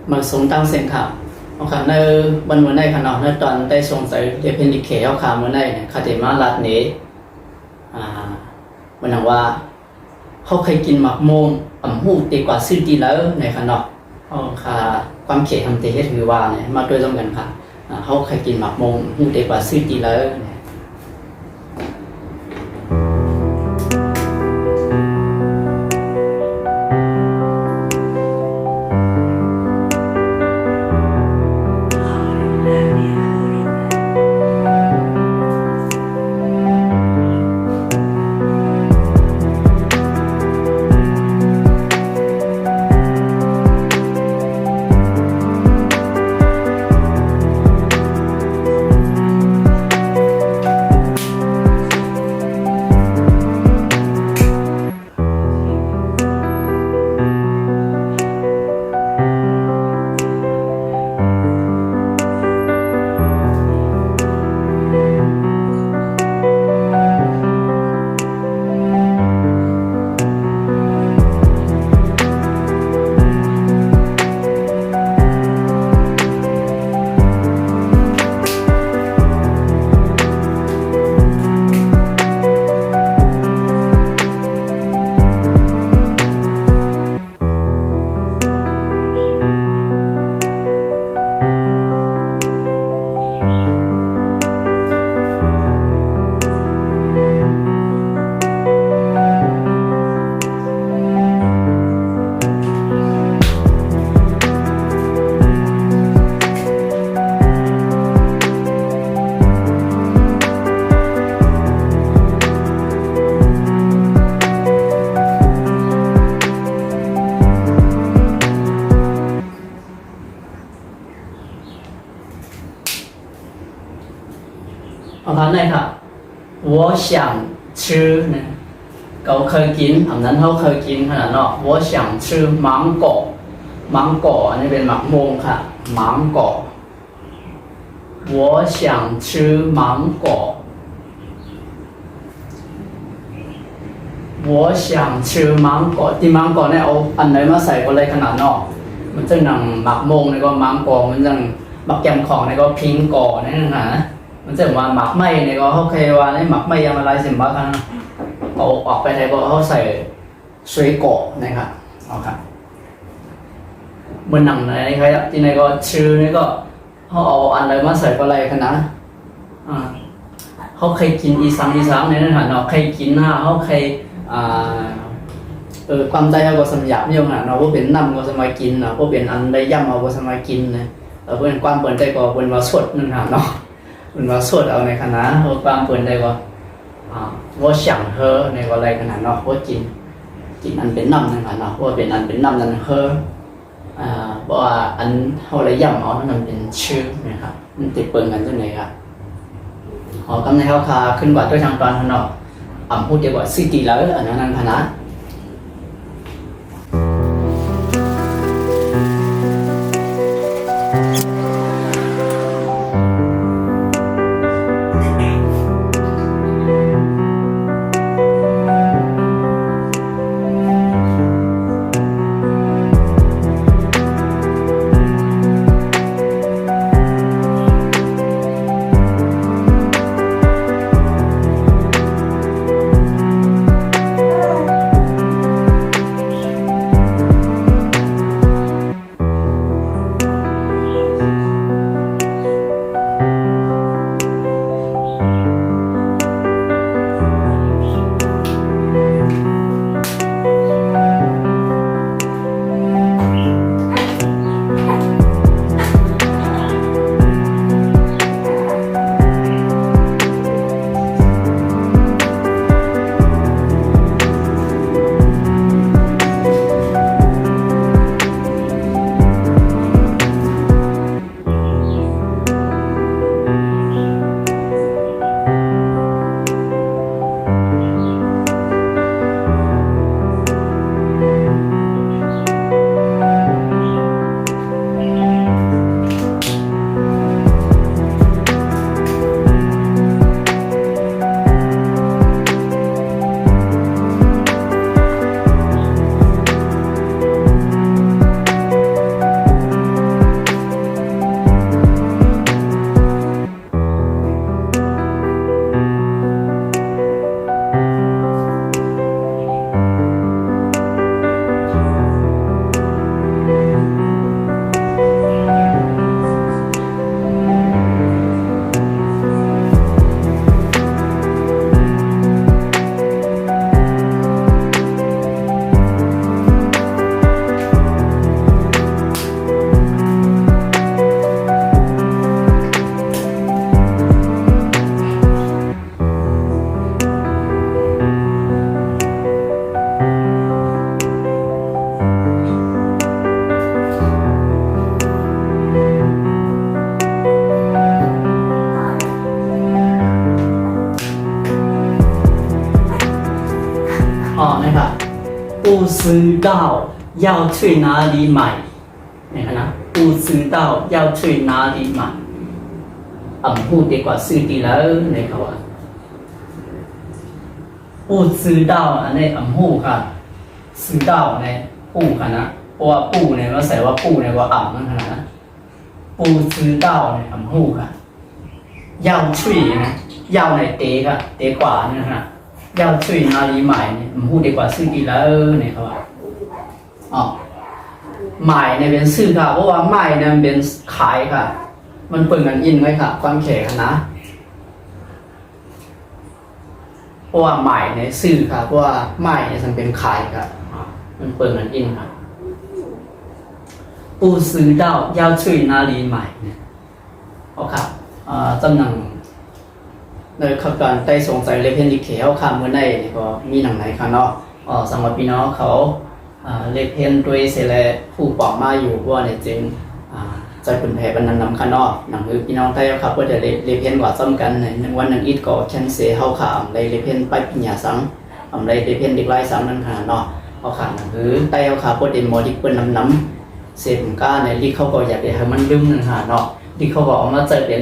mà sống tăng sen khảo họ khả nơi bên bữa nay khả năng nơi toàn tay sống tới để bên đi khé họ khả bữa nay này khả thể mà lạt nế bên nàoว่าเขาเคยกินหมักโมงหูตีกว่าซื้อตีแล้วในขนมเขาค่ะความเขตทำเตะถือว่าเนี่ยมาโดยตรงกันค่ะเขาเคยกินหมักโมงหูตีกว่าซื้อตีแล้วเอาคำนี้ค่ะ我想吃นะเขาเคยกินอันนั้นเขาเคยกินขนาดเนาะ我想吃芒果อันนี้เป็นหมักโมงค่ะ芒果我想吃芒果我想吃芒果ที่芒果เนี่ยเอาอันไหนมาใส่ก็เลยขนาดเนาะมันจะหนังหมักโมงนี่ก็芒果มันจะหมักแกมของนี่ก็พิงก่อนี่นะมันจะว่าหมักไหม้เนี่ยก็เขาเคยว่าในหมักไหม้ยังอะไรสิบ้างครับเอาออกไปไทยก็เขาใส่สวยโกะนะครับเอาครับบนหนังไหนครับที่ไหนก็ชื่อนี่ก็เขาเอาอันอะไรมาใส่ก็อะไรกันนะเขาเคยกินอีสังในนั้นเนาะเคยกินนะเขาเคยความใจเขาก็สมหยาบเนี่ยนะเนาะพวกเป็นน้ำก็สมัยกินนะพวกเป็นอันใดย่ำเอาก็สมัยกินนะพวกเป็นความเปิดใจก็เป็นว่าสดนั่นเนาะมันว่าสดเอาในคณะเขาความเปิดใจก็ว่าฉังเฮอในก็อะไรขนาดเนาะว่ากินอันเป็นน้ำนั่นค่ะเนาะว่าเป็นอันเป็นน้ำนั่นเฮอเพราะว่าอันเขาเลยย่ำเอานั่นเป็นชื่อนะครับมันติดเปิงกันตัวไหนครับกำในเขาคาขึ้นกว่าด้วยทางตอนเนาะพูดเดียวว่าซิตี้แล้วอันนั้นคณะ知道要去哪里买นี่นะ不知道要去哪里买พูดดีกว่าซื้อดีแล้วในเขาว่า不知道อันนี้พูดค่ะ知道ในปูค่ะนะเพราะว่าปูเนี่ยเราใส่ว่าปูเนี่ยว่านั่นขนาดนะ不知道เนี่ยพูดค่ะ要去นะ要ในเตะค่ะเตะกว่านี่นะ要去哪里买เนี่ยพูดดีกว่าซื้อดีแล้วเนี่ยเขาว่าหมายเนี่ยเป็นซื้อค่ะเพราะว่าหมายเนี่ยเป็นขายค่ะมันเปิดกันอินไว้ค่ะความแข็งนะเพราะว่าหมายเนี่ยซื้อค่ะเพราะว่าหมายเนี่ยมันเป็นขายค่ะมันเปิดกันอินค่ะ不知道要去哪里买เนี่ยเอาค่ะจำหนังในขับการได้สงสัยเลยเพียงดิเขียวค่ะเมื่อไหร่ก็มีหนังไหนค่ะเนาะสำหรับพี่น้องเขาเลเพนด้วยเสลผู้ปอกมาอยู่ว่าเนี่ยจึงใจเป็นแผลเป็นนำขานอกหนังคือพี่น้องไทยครับก็จะเลเพนกว่าซ้ำกันในวันนั้นอีกก็แคนเซเข้าข่าวในเลเพนไปปัญญาสังในเลเพนดิกไล่ซ้ำนั่นขนาดเนาะเอาข่าวหนังคือไทยเอาข่าวก็เดมอดิกเป็นน้ำเสพก้าในลีเขาก็อยากให้มันลืมนั่นขนาดเนาะลีเขาบอกมาใจเป็น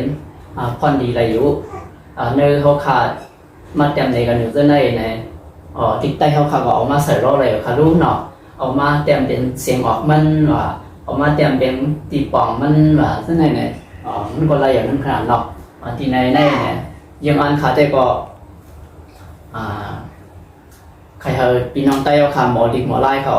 พรดีอะไรอยู่เนื้อเขาขาดมาเต็มในกันอยู่เจ้าในทิศใต้เขาขาดก็ออกมาใส่รออะไรค่ะรู้เนาะออกมาเต็มเป็นเสียงออกมันว่าออกมาเต็มเป็นตีป่องมันว่าเจ้าในเนี่ยมันก็อะไรอย่างนั้นขนาดเนาะที่ในเนี่ยยังอันขาดแต่ก็ใครเฮอพี่น้องใต้เขาขาดหมอดิกหมอไล่เขา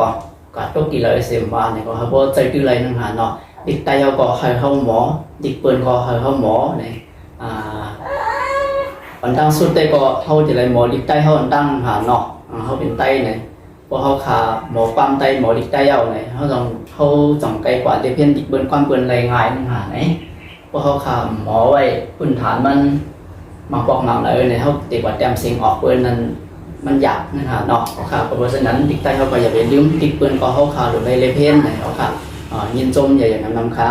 ก็ตกกี่เลยเสียมว่าเนี่ยก็เขาบอกใจตื้ออะไรนั่นขนาดเนาะดิกใต้เขาก็ให้เข้าหมอดิกปืนก็ให้เข้าหมอเนี่ยอันตั้งสุดแต่ก็เขาจะเลยหมอดิกใต้เขาอันตั้งหาเนาะเขาเป็นไต้เนี่ยพอเขาขาหมอความไต้หมอดิกใต้เอาเนี่ยเขาจ่องไกลกว่าเดเพียนดิกเบิ้ลความเบิ้ลไรง่ายนั่นหาไหนพอเขาขาหมอไว้พื้นฐานมันมาปอกหนังเลยเนี่ยเขาเด็กว่าแต้มเสียงออกเบิ้ลนั้นมันหยาบนั่นหาเนาะเขาขาเพราะฉะนั้นดิกใต้เขาก็อย่าไปลืมดิกเบิ้ลก็เขาขาหรือไปเลเพียนเนี่ยเขาขายินจมอย่าอย่างนั้นนำขา